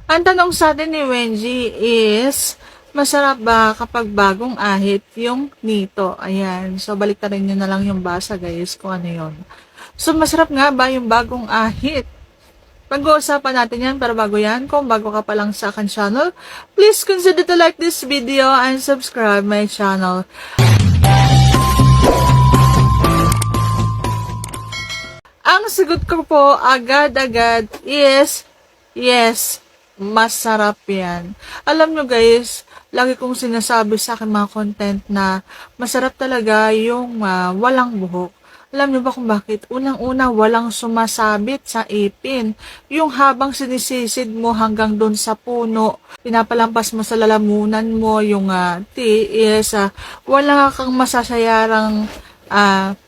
Ang tanong sa atin ni Wenji is, masarap ba kapag bagong ahit yung nito? Ayan. So, baliktarin nyo na lang yung basa, guys, kung ano yun. So, masarap nga ba yung bagong ahit? Pag-uusapan natin yan, pero bago yan, kung bago ka pa lang sa akin channel, please consider to like this video and subscribe my channel. Ang sagot ko po agad-agad is yes, masarap yan. Alam nyo guys, lagi kong sinasabi sa akin mga content na masarap talaga yung walang buhok. Alam nyo ba kung bakit? Unang-una, walang sumasabit sa ipin. Yung habang sinisisid mo hanggang doon sa puno, pinapalampas mo sa lalamunan mo, yung tiis, wala kang masasayarang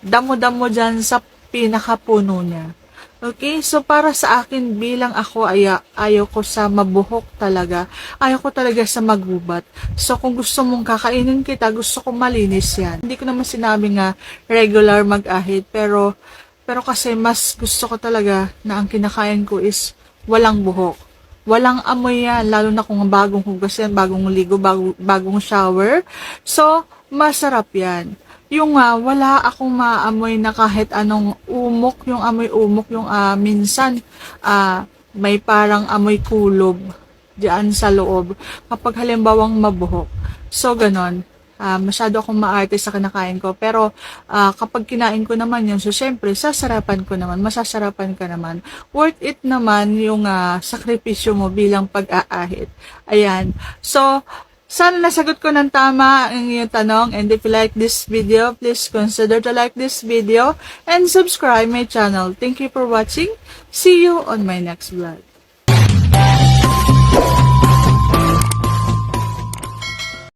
damo-damo dyan sa pinakapuno niya. Okay, so para sa akin bilang ako ayaw ko sa mabuhok talaga. Ayaw ko talaga sa magubat. So kung gusto mong kakainin kita, gusto ko malinis yan. Hindi ko naman sinabi nga regular mag-ahit, pero kasi mas gusto ko talaga na ang kinakain ko is walang buhok. Walang amoy yan, lalo na kung bagong hugas yan, bagong ligo, bagong shower. So, masarap yan. Yung wala akong maamoy na kahit anong umok, yung amoy umok, yung minsan may parang amoy kulob diyan sa loob kapag halimbawang mabuhok. So, ganon. Masyado akong maarte sa kinakain ko. Pero, kapag kinain ko naman yun, so, syempre, sasarapan ko naman. Masasarapan ka naman. Worth it naman yung sakripisyo mo bilang pag-aahit. Ayan. So, sana nasagot ko ng tama ang iyong tanong. And if you like this video, please consider to like this video and subscribe my channel. Thank you for watching. See you on my next vlog.